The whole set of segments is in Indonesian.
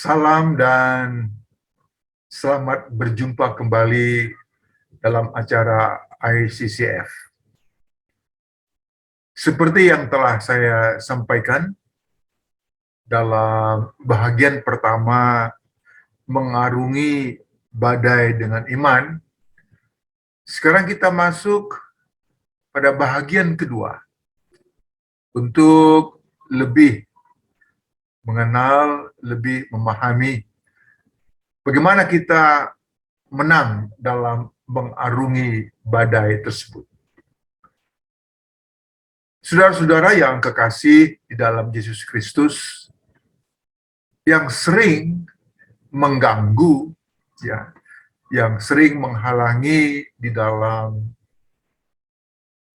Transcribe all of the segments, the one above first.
Salam dan selamat berjumpa kembali dalam acara ICCF. Seperti yang telah saya sampaikan dalam bahagian pertama mengarungi badai dengan iman, sekarang kita masuk pada bahagian kedua untuk lebih mengenal, lebih memahami bagaimana kita menang dalam mengarungi badai tersebut. Saudara-saudara yang kekasih di dalam Yesus Kristus, yang sering mengganggu, ya, yang sering menghalangi di dalam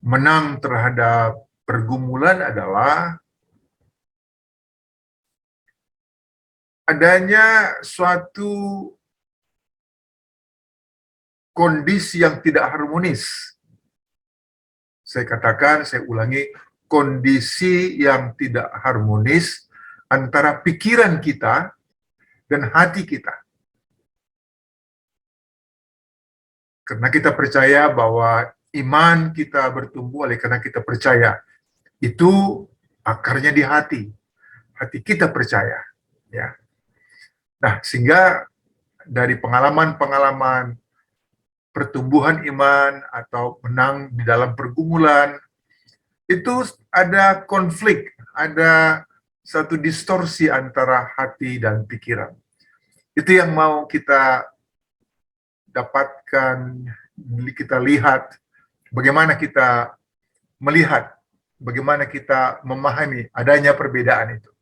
menang terhadap pergumulan adalah adanya suatu kondisi yang tidak harmonis. Saya katakan, saya ulangi, kondisi yang tidak harmonis antara pikiran kita dan hati kita. Karena kita percaya bahwa iman kita bertumbuh oleh karena kita percaya. Itu akarnya di hati. Hati kita percaya. Ya. Nah, sehingga dari pengalaman-pengalaman pertumbuhan iman atau menang di dalam pergumulan, itu ada konflik, ada satu distorsi antara hati dan pikiran. Itu yang mau kita dapatkan, kita lihat, bagaimana kita melihat, bagaimana kita memahami adanya perbedaan itu.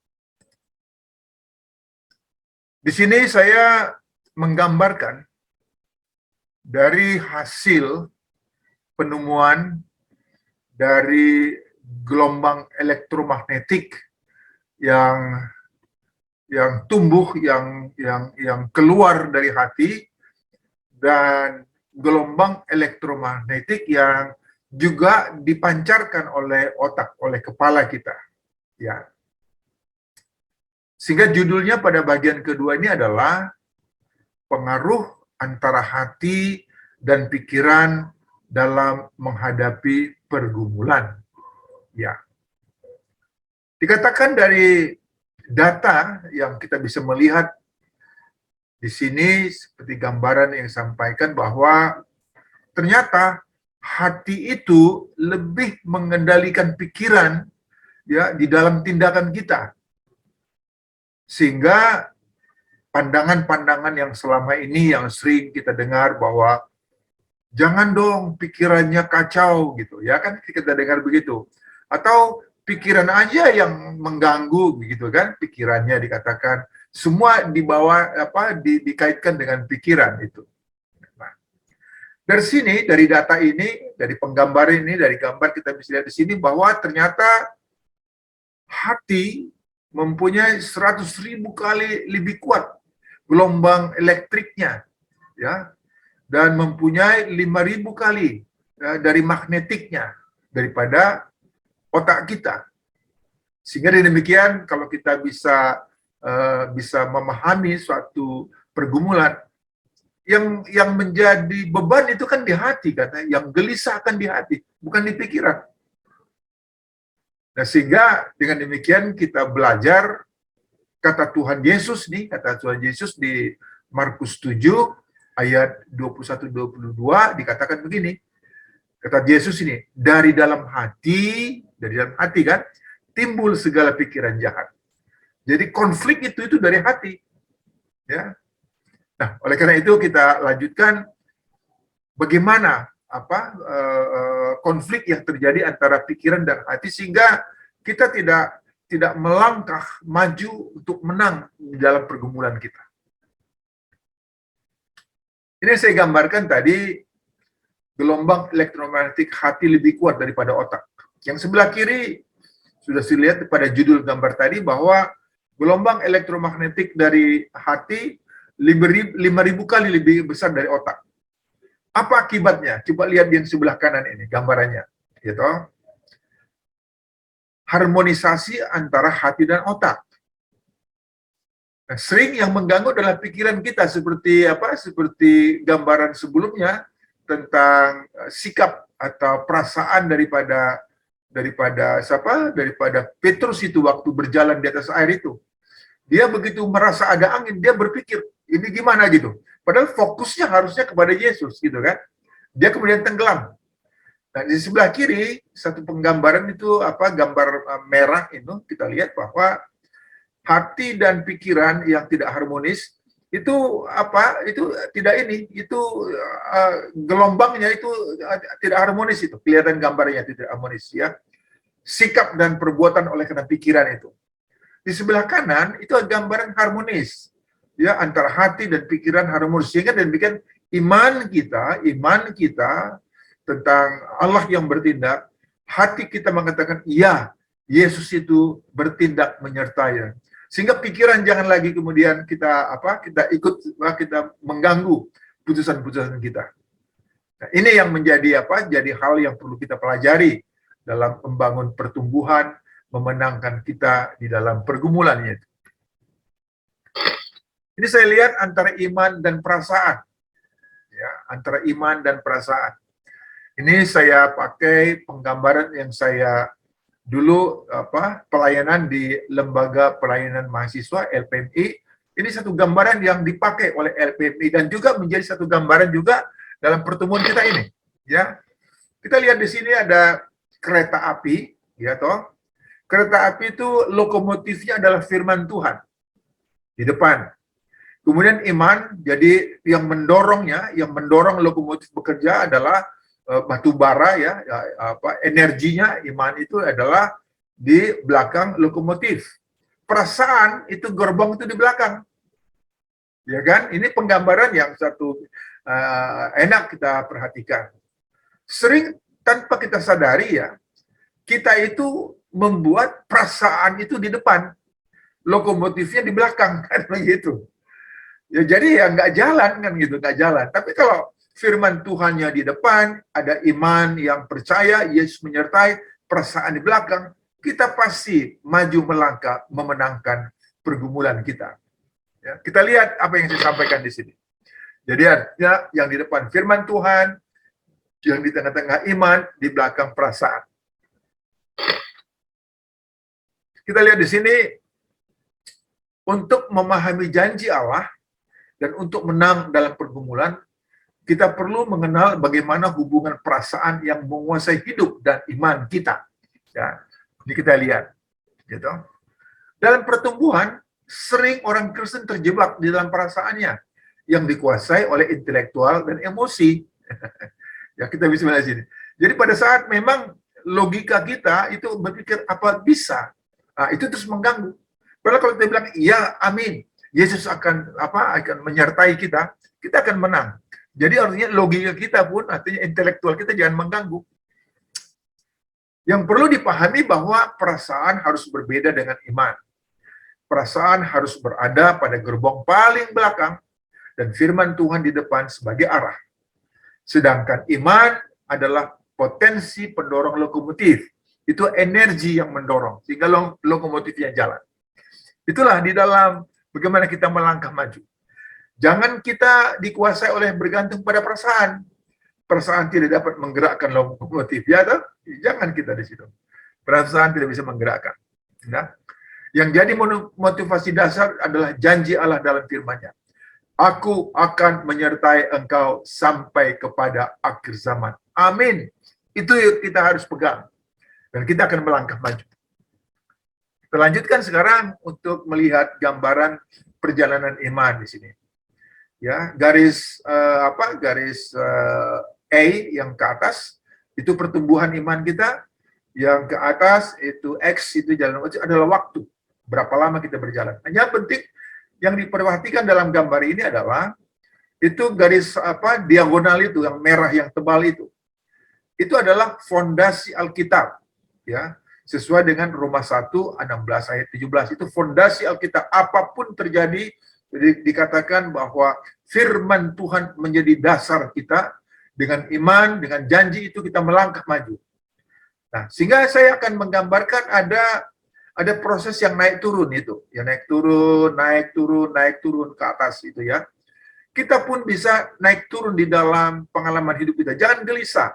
Di sini saya menggambarkan dari hasil penemuan dari gelombang elektromagnetik yang tumbuh, yang keluar dari hati, dan gelombang elektromagnetik yang juga dipancarkan oleh otak, oleh kepala kita. Ya. Sehingga judulnya pada bagian kedua ini adalah pengaruh antara hati dan pikiran dalam menghadapi pergumulan. Ya. Dikatakan dari data yang kita bisa melihat di sini seperti gambaran yang disampaikan bahwa ternyata hati itu lebih mengendalikan pikiran ya di dalam tindakan kita. Sehingga pandangan-pandangan yang selama ini yang sering kita dengar bahwa jangan dong pikirannya kacau gitu ya, kan kita dengar begitu. Atau pikiran aja yang mengganggu begitu kan, pikirannya dikatakan semua dibawa dikaitkan dengan pikiran itu. Nah, dari sini, dari data ini, dari penggambaran ini, dari gambar kita bisa lihat di sini bahwa ternyata hati mempunyai 100.000 kali lebih kuat gelombang elektriknya, ya, dan mempunyai 5.000 kali dari magnetiknya daripada otak kita. Sehingga demikian kalau kita bisa memahami suatu pergumulan, yang menjadi beban itu kan di hati, katanya, yang gelisah kan di hati, bukan di pikiran. Nah, sehingga dengan demikian kita belajar kata Tuhan Yesus nih, kata Tuhan Yesus di Markus 7 ayat 21-22 dikatakan begini. Kata Yesus ini, dari dalam hati kan timbul segala pikiran jahat. Jadi konflik itu dari hati. Ya. Nah, oleh karena itu kita lanjutkan bagaimana konflik yang terjadi antara pikiran dan hati sehingga kita tidak melangkah maju untuk menang di dalam pergumulan kita. Ini saya gambarkan tadi gelombang elektromagnetik hati lebih kuat daripada otak. Yang sebelah kiri sudah dilihat pada judul gambar tadi bahwa gelombang elektromagnetik dari hati 5.000 kali lebih besar dari otak. Apa akibatnya? Coba lihat yang sebelah kanan ini gambarannya, gitu. Harmonisasi antara hati dan otak. Nah, sering yang mengganggu adalah pikiran kita seperti apa? Seperti gambaran sebelumnya tentang sikap atau perasaan daripada siapa? Daripada Petrus itu waktu berjalan di atas air itu. Dia begitu merasa ada angin, dia berpikir, ini gimana gitu. Padahal fokusnya harusnya kepada Yesus gitu kan. Dia kemudian tenggelam. Nah, di sebelah kiri satu penggambaran itu apa? Gambar merah itu kita lihat bahwa hati dan pikiran yang tidak harmonis itu apa? Itu tidak ini, itu gelombangnya itu tidak harmonis itu. Kelihatan gambarnya tidak harmonis ya. Sikap dan perbuatan oleh karena pikiran itu. Di sebelah kanan itu gambaran harmonis ya, antara hati dan pikiran harmonis, sehingga demikian iman kita tentang Allah yang bertindak, hati kita mengatakan iya, Yesus itu bertindak menyertai, sehingga pikiran jangan lagi kemudian kita kita mengganggu putusan-putusan kita. Nah, ini yang menjadi jadi hal yang perlu kita pelajari dalam membangun pertumbuhan, memenangkan kita di dalam pergumulannya. Ini saya lihat antara iman dan perasaan. Ya, antara iman dan perasaan. Ini saya pakai penggambaran yang saya dulu pelayanan di Lembaga Pelayanan Mahasiswa LPMI. Ini satu gambaran yang dipakai oleh LPMI dan juga menjadi satu gambaran juga dalam pertemuan kita ini. Ya, kita lihat di sini ada kereta api, ya toh. Kereta api itu lokomotifnya adalah firman Tuhan di depan. Kemudian iman, jadi yang mendorong lokomotif bekerja adalah batu bara ya, energinya iman itu adalah di belakang lokomotif. Perasaan itu gerbong itu di belakang. Ya kan? Ini penggambaran yang satu enak kita perhatikan. Sering tanpa kita sadari ya, kita itu membuat perasaan itu di depan, lokomotifnya di belakang, kan begitu. Ya jadi ya nggak jalan kan gitu, nggak jalan. Tapi kalau firman Tuhannya di depan, ada iman yang percaya, Yesus menyertai, perasaan di belakang, kita pasti maju melangkah memenangkan pergumulan kita. Ya, kita lihat apa yang saya sampaikan di sini. Jadi artinya yang di depan firman Tuhan, yang di tengah-tengah iman, di belakang perasaan. Kita lihat di sini, untuk memahami janji Allah dan untuk menang dalam pergumulan, kita perlu mengenal bagaimana hubungan perasaan yang menguasai hidup dan iman kita. Ya, ini kita lihat. Gitu. Dalam pertumbuhan, sering orang Kristen terjebak di dalam perasaannya yang dikuasai oleh intelektual dan emosi. Ya, kita bisa melihat sini. Jadi pada saat memang logika kita itu berpikir apa bisa, itu terus mengganggu. Padahal kalau kita bilang iya, amin, Yesus akan menyertai kita, kita akan menang. Jadi artinya logika kita pun, artinya intelektual kita jangan mengganggu. Yang perlu dipahami bahwa perasaan harus berbeda dengan iman. Perasaan harus berada pada gerbong paling belakang dan firman Tuhan di depan sebagai arah. Sedangkan iman adalah potensi pendorong lokomotif. Itu energi yang mendorong, sehingga lokomotifnya jalan. Itulah di dalam bagaimana kita melangkah maju. Jangan kita dikuasai oleh bergantung pada perasaan. Perasaan tidak dapat menggerakkan lokomotif, ya toh? Jangan kita di situ. Perasaan tidak bisa menggerakkan. Nah, yang jadi motivasi dasar adalah janji Allah dalam firman-Nya. Aku akan menyertai engkau sampai kepada akhir zaman. Amin. Itu kita harus pegang. Dan kita akan melangkah maju. Kita lanjutkan sekarang untuk melihat gambaran perjalanan iman di sini. Ya, garis A yang ke atas itu pertumbuhan iman kita, yang ke atas itu X itu jalan adalah waktu. Berapa lama kita berjalan. Hanya penting yang diperhatikan dalam gambar ini adalah itu garis diagonal itu yang merah yang tebal itu. Itu adalah fondasi Alkitab. Ya, sesuai dengan Roma 1 16 ayat 17 itu fondasi Alkitab. Apapun terjadi, dikatakan bahwa firman Tuhan menjadi dasar kita. Dengan iman, dengan janji itu kita melangkah maju. Nah, sehingga saya akan menggambarkan ada ada proses yang naik turun itu, ya naik turun, naik turun, naik turun ke atas itu ya. Kita pun bisa naik turun di dalam pengalaman hidup kita. Jangan gelisah.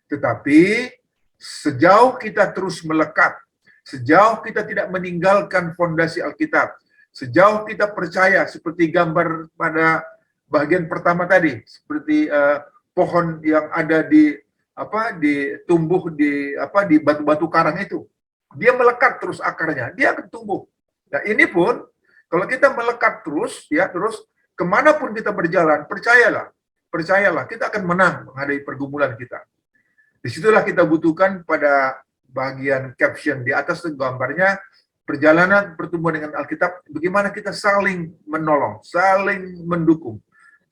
Tetapi sejauh kita terus melekat, sejauh kita tidak meninggalkan fondasi Alkitab, sejauh kita percaya seperti gambar pada bagian pertama tadi, seperti pohon yang ada di tumbuh di batu-batu karang itu. Dia melekat terus akarnya, dia akan tumbuh. Nah, ini pun kalau kita melekat terus, ya terus kemanapun kita berjalan, percayalah, kita akan menang menghadapi pergumulan kita. Disitulah kita butuhkan pada bagian caption di atas gambarnya, perjalanan pertumbuhan dengan Alkitab, bagaimana kita saling menolong, saling mendukung.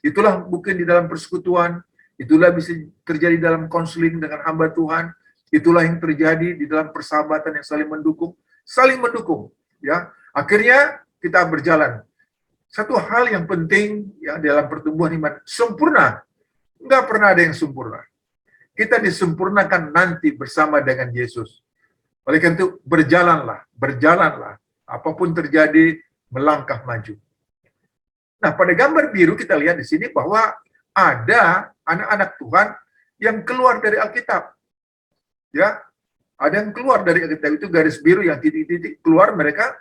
Itulah mungkin di dalam persekutuan, itulah bisa terjadi dalam konseling dengan hamba Tuhan, itulah yang terjadi di dalam persahabatan yang saling mendukung, ya. Akhirnya kita berjalan. Satu hal yang penting ya dalam pertumbuhan iman, sempurna. Enggak pernah ada yang sempurna. Kita disempurnakan nanti bersama dengan Yesus. Oleh karena itu, berjalanlah. Apapun terjadi, melangkah maju. Nah, pada gambar biru kita lihat di sini bahwa ada anak-anak Tuhan yang keluar dari Alkitab. Ya, ada yang keluar dari Alkitab, itu garis biru yang titik-titik keluar mereka.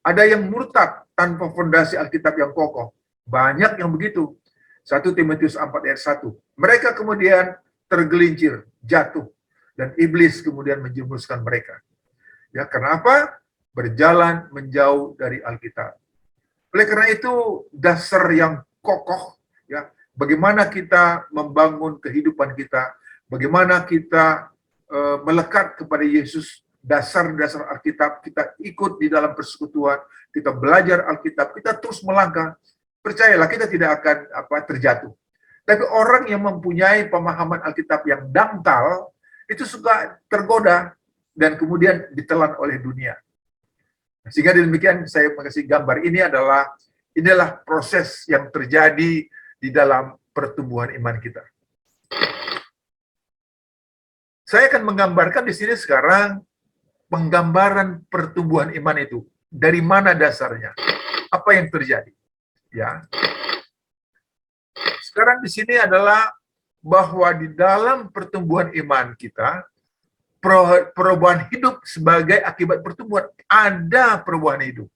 Ada yang murtad tanpa fondasi Alkitab yang kokoh. Banyak yang begitu. 1 Timotius 4 ayat 1. Mereka kemudian tergelincir, jatuh. Dan iblis kemudian menjerumuskan mereka. Ya, kenapa? Berjalan menjauh dari Alkitab. Oleh karena itu, dasar yang kokoh, ya, bagaimana kita membangun kehidupan kita, bagaimana kita melekat kepada Yesus, dasar-dasar Alkitab, kita ikut di dalam persekutuan, kita belajar Alkitab, kita terus melangkah. Percayalah, kita tidak akan terjatuh. Tapi orang yang mempunyai pemahaman Alkitab yang dangkal, itu suka tergoda dan kemudian ditelan oleh dunia. Sehingga demikian saya mengasih gambar ini inilah proses yang terjadi di dalam pertumbuhan iman kita. Saya akan menggambarkan di sini sekarang penggambaran pertumbuhan iman itu. Dari mana dasarnya? Apa yang terjadi? Ya. Sekarang di sini adalah bahwa di dalam pertumbuhan iman kita, perubahan hidup sebagai akibat pertumbuhan. Ada perubahan hidup.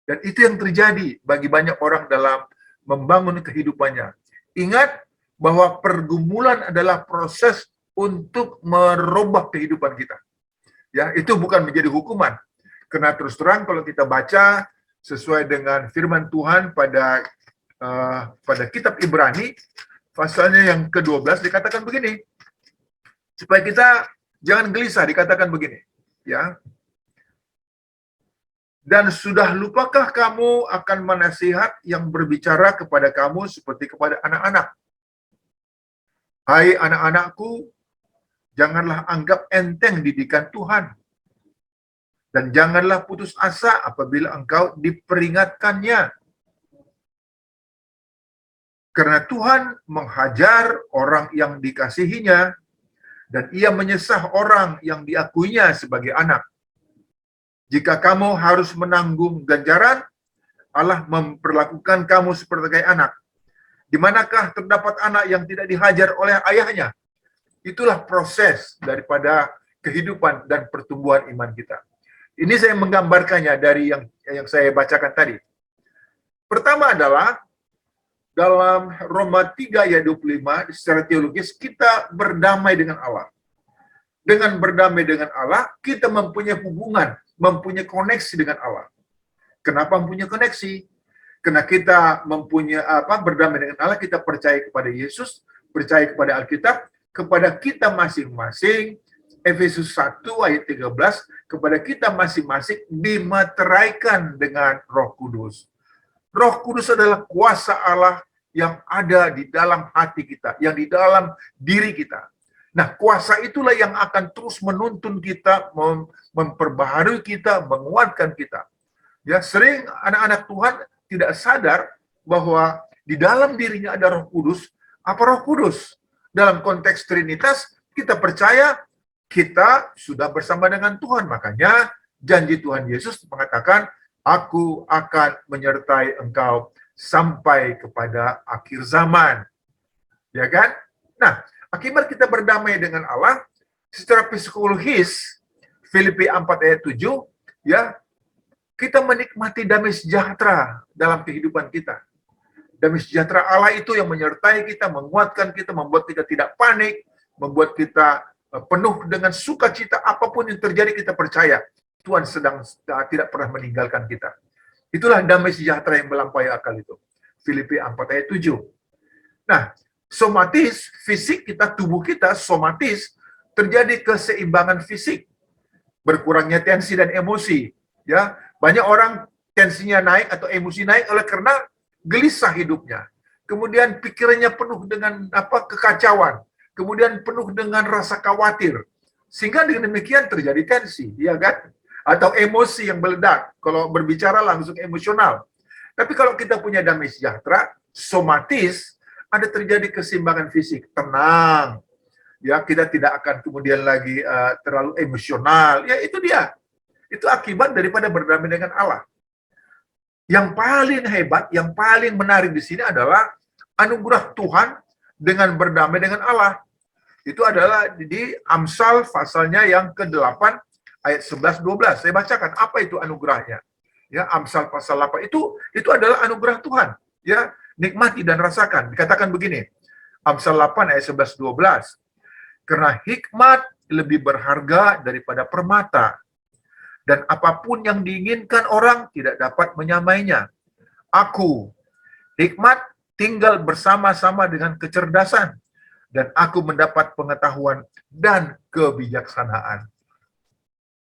Dan itu yang terjadi bagi banyak orang dalam membangun kehidupannya. Ingat bahwa pergumulan adalah proses untuk merubah kehidupan kita. Ya, itu bukan menjadi hukuman. Karena terus terang kalau kita baca sesuai dengan firman Tuhan pada kitab Ibrani, pasalnya yang ke-12 dikatakan begini. Supaya kita jangan gelisah, dikatakan begini, ya. Dan sudah lupakah kamu akan menasihat yang berbicara kepada kamu seperti kepada anak-anak? Hai anak-anakku, janganlah anggap enteng didikan Tuhan. Dan janganlah putus asa apabila engkau diperingatkannya. Karena Tuhan menghajar orang yang dikasihinya, dan ia menyesah orang yang diakuinya sebagai anak. Jika kamu harus menanggung ganjaran, Allah memperlakukan kamu sebagai anak. Di manakah terdapat anak yang tidak dihajar oleh ayahnya? Itulah proses daripada kehidupan dan pertumbuhan iman kita. Ini saya menggambarkannya dari yang saya bacakan tadi. Pertama adalah dalam Roma 3 ayat 25, secara teologis kita berdamai dengan Allah. Dengan berdamai dengan Allah, kita mempunyai hubungan, mempunyai koneksi dengan Allah. Kenapa mempunyai koneksi? Karena kita mempunyai berdamai dengan Allah, kita percaya kepada Yesus, percaya kepada Alkitab, kepada kita masing-masing. Efesus 1 ayat 13, kepada kita masing-masing dimeteraikan dengan Roh Kudus. Roh Kudus adalah kuasa Allah yang ada di dalam hati kita, yang di dalam diri kita. Nah, kuasa itulah yang akan terus menuntun kita, memperbaharui kita, menguatkan kita. Ya, sering anak-anak Tuhan tidak sadar bahwa di dalam dirinya ada Roh Kudus. Apa Roh Kudus? Dalam konteks Trinitas, kita percaya kita sudah bersama dengan Tuhan. Makanya janji Tuhan Yesus mengatakan, aku akan menyertai engkau sampai kepada akhir zaman. Ya kan? Nah, akibat kita berdamai dengan Allah, secara psikologis, Filipi 4 ayat 7, ya, kita menikmati damai sejahtera dalam kehidupan kita. Damai sejahtera Allah itu yang menyertai kita, menguatkan kita, membuat kita tidak panik, membuat kita penuh dengan sukacita. Apapun yang terjadi, kita percaya Tuhan sedang tidak pernah meninggalkan kita. Itulah damai sejahtera yang melampaui akal itu. Filipi 4 ayat 7. Nah, somatis, fisik kita, tubuh kita, somatis, terjadi keseimbangan fisik. Berkurangnya tensi dan emosi. Ya, banyak orang tensinya naik atau emosi naik oleh karena gelisah hidupnya. Kemudian pikirannya penuh dengan kekacauan. Kemudian penuh dengan rasa khawatir. Sehingga dengan demikian terjadi tensi, ya kan? Atau emosi yang meledak. Kalau berbicara langsung emosional. Tapi kalau kita punya damai sejahtera, somatis, ada terjadi keseimbangan fisik, tenang. Ya, kita tidak akan kemudian lagi terlalu emosional. Ya, itu dia. Itu akibat daripada berdamai dengan Allah. Yang paling hebat, yang paling menarik di sini adalah anugerah Tuhan dengan berdamai dengan Allah. Itu adalah di Amsal pasalnya yang ke-8 ayat 11-12. Saya bacakan apa itu anugerahnya. Ya, Amsal pasal 8 itu adalah anugerah Tuhan. Ya, nikmati dan rasakan. Dikatakan begini. Amsal 8 ayat 11-12. Karena hikmat lebih berharga daripada permata, dan apapun yang diinginkan orang tidak dapat menyamainya. Aku, hikmat, tinggal bersama-sama dengan kecerdasan, dan aku mendapat pengetahuan dan kebijaksanaan.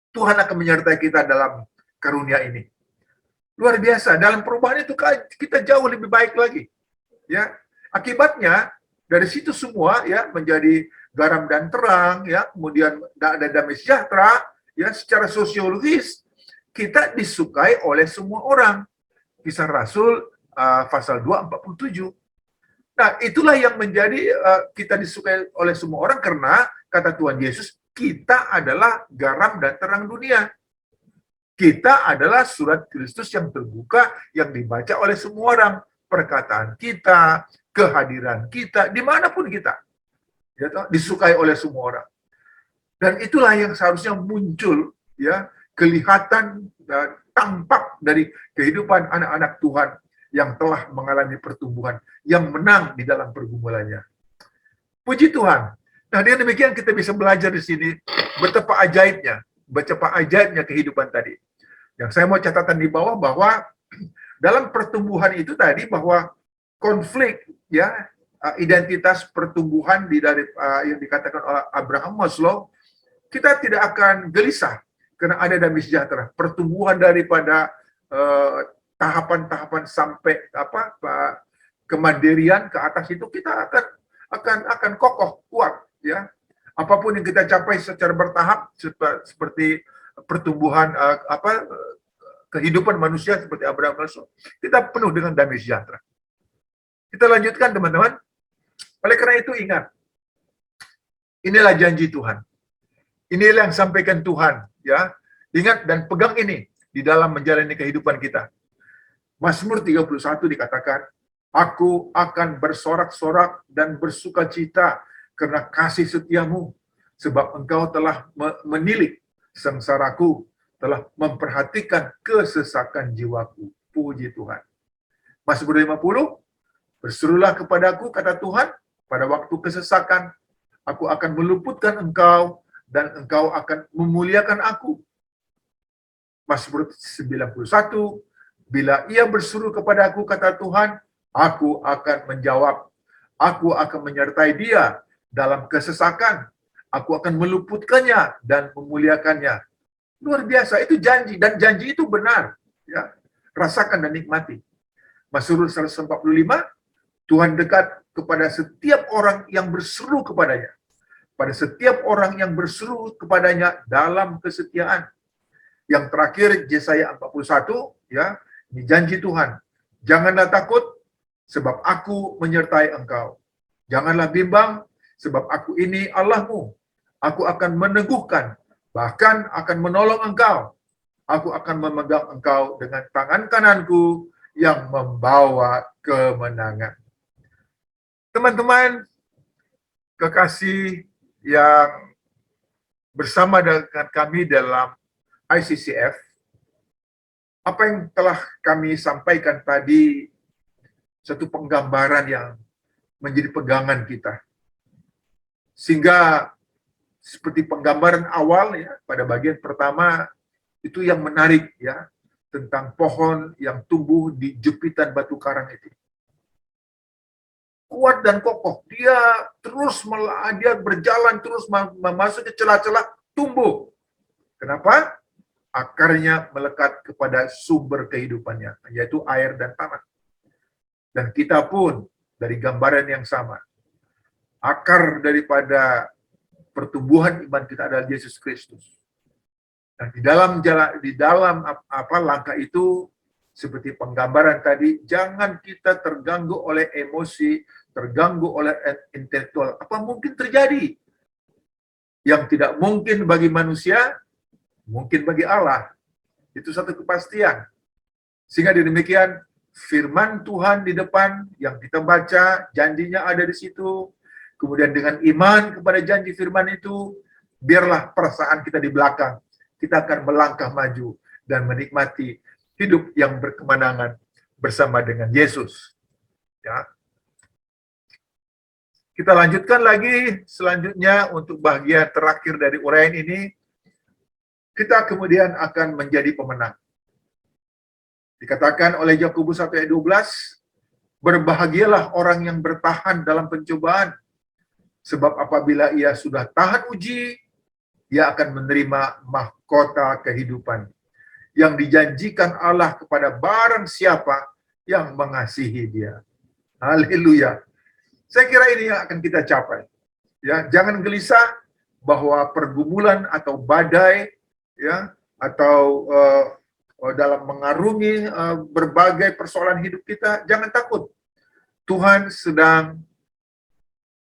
Tuhan akan menyertai kita dalam karunia ini. Luar biasa, dalam perubahan itu kita jauh lebih baik lagi. Ya, akibatnya dari situ semua ya menjadi garam dan terang, ya, kemudian ada damai sejahtera. Ya, secara sosiologis kita disukai oleh semua orang. Kisah Rasul pasal 2:47. Nah, itulah yang menjadi kita disukai oleh semua orang karena kata Tuhan Yesus, kita adalah garam dan terang dunia. Kita adalah surat Kristus yang terbuka yang dibaca oleh semua orang. Perkataan kita, kehadiran kita, dimanapun kita, ya, disukai oleh semua orang. Dan itulah yang seharusnya muncul, ya, kelihatan dan tampak dari kehidupan anak-anak Tuhan yang telah mengalami pertumbuhan, yang menang di dalam pergumulannya. Puji Tuhan. Nah, dengan demikian kita bisa belajar di sini betapa ajaibnya kehidupan tadi. Yang saya mau catatan di bawah bahwa dalam pertumbuhan itu tadi bahwa konflik, ya, identitas pertumbuhan dari yang dikatakan oleh Abraham Maslow, kita tidak akan gelisah karena ada damai sejahtera. Pertumbuhan daripada tahapan-tahapan sampai kemandirian ke atas itu kita akan kokoh, kuat, ya. Apapun yang kita capai secara bertahap seperti pertumbuhan kehidupan manusia seperti Abraham Maslow, kita penuh dengan damai sejahtera. Kita lanjutkan, teman-teman. Oleh karena itu ingat, inilah janji Tuhan. Inilah yang sampaikan Tuhan, ya. Ingat dan pegang ini di dalam menjalani kehidupan kita. Mazmur 31 dikatakan, aku akan bersorak-sorak dan bersukacita karena kasih setiamu, sebab engkau telah menilik sengsaraku, telah memperhatikan kesesakan jiwaku. Puji Tuhan. Mazmur 50, berserulah kepadaku, kata Tuhan, pada waktu kesesakan, aku akan meluputkan engkau, dan engkau akan memuliakan aku. Mazmur 91, bila ia berseru kepadaku, kata Tuhan, aku akan menjawab. Aku akan menyertai dia dalam kesesakan. Aku akan meluputkannya dan memuliakannya. Luar biasa, itu janji. Dan janji itu benar. Ya, rasakan dan nikmati. Mazmur 145, Tuhan dekat kepada setiap orang yang berseru kepadanya. Pada setiap orang yang berseru kepadanya dalam kesetiaan. Yang terakhir, Yesaya 41, ya, ini janji Tuhan. Janganlah takut, sebab aku menyertai engkau. Janganlah bimbang, sebab aku ini Allahmu. Aku akan meneguhkan, bahkan akan menolong engkau. Aku akan memegang engkau dengan tangan kananku yang membawa kemenangan. Teman-teman, kekasih yang bersama dengan kami dalam ICCF, apa yang telah kami sampaikan tadi satu penggambaran yang menjadi pegangan kita. Sehingga seperti penggambaran awal ya, pada bagian pertama itu yang menarik ya, tentang pohon yang tumbuh di jepitan batu karang itu. Kuat dan kokoh, dia berjalan terus masuk ke celah-celah, tumbuh. Kenapa? Akarnya melekat kepada sumber kehidupannya, yaitu air dan tanah. Dan kita pun dari gambaran yang sama. Akar daripada pertumbuhan iman kita adalah Yesus Kristus. Dan di dalam langkah itu, seperti penggambaran tadi, jangan kita terganggu oleh emosi, terganggu oleh intelektual. Apa mungkin terjadi? Yang tidak mungkin bagi manusia, mungkin bagi Allah. Itu satu kepastian. Sehingga demikian, firman Tuhan di depan yang kita baca, janjinya ada di situ. Kemudian dengan iman kepada janji firman itu, biarlah perasaan kita di belakang. Kita akan melangkah maju dan menikmati hidup yang berkemenangan bersama dengan Yesus. Ya. Kita lanjutkan lagi selanjutnya untuk bagian terakhir dari uraian ini. Kita kemudian akan menjadi pemenang. Dikatakan oleh Yakobus 1 ayat 12, berbahagialah orang yang bertahan dalam pencobaan, sebab apabila ia sudah tahan uji, ia akan menerima mahkota kehidupan yang dijanjikan Allah kepada barang siapa yang mengasihi dia. Haleluya. Saya kira ini yang akan kita capai. Ya, jangan gelisah bahwa pergumulan atau badai ya atau dalam mengarungi berbagai persoalan hidup kita, jangan takut. Tuhan sedang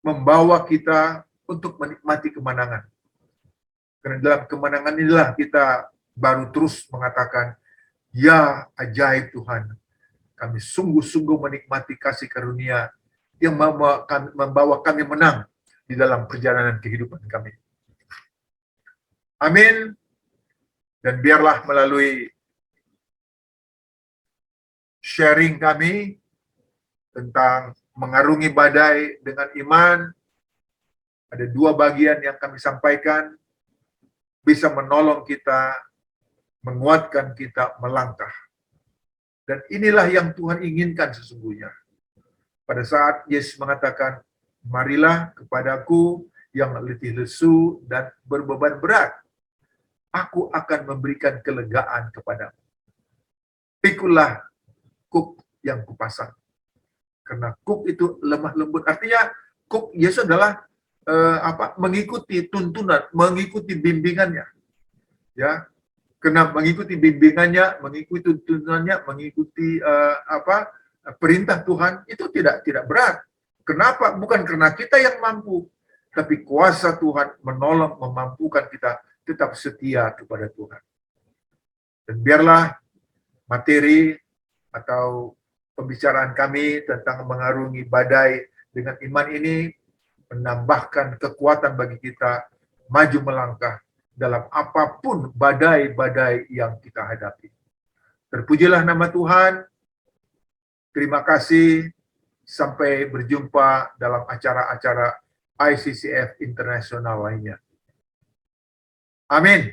membawa kita untuk menikmati kemenangan. Karena dalam kemenangan inilah kita baru terus mengatakan, ya ajaib Tuhan, kami sungguh-sungguh menikmati kasih karunia yang membawa kami menang di dalam perjalanan kehidupan kami. Amin. Dan biarlah melalui sharing kami tentang mengarungi badai dengan iman, ada dua bagian yang kami sampaikan, bisa menolong kita, menguatkan kita melangkah. Dan inilah yang Tuhan inginkan sesungguhnya. Pada saat Yesus mengatakan, marilah kepadaku yang letih lesu dan berbeban berat, aku akan memberikan kelegaan kepadamu. Pikulah kuk yang kupasang. Karena kuk itu lemah lembut. Artinya kuk Yesus adalah mengikuti tuntunan, mengikuti bimbingannya. Ya. Karena mengikuti bimbingannya, mengikuti tuntunannya, mengikuti perintah Tuhan itu tidak berat. Kenapa? Bukan karena kita yang mampu, tapi kuasa Tuhan menolong, memampukan kita tetap setia kepada Tuhan. Dan biarlah materi atau pembicaraan kami tentang mengarungi badai dengan iman ini menambahkan kekuatan bagi kita maju melangkah dalam apapun badai-badai yang kita hadapi. Terpujilah nama Tuhan. Terima kasih. Sampai berjumpa dalam acara-acara ICCF Internasional lainnya. Amin.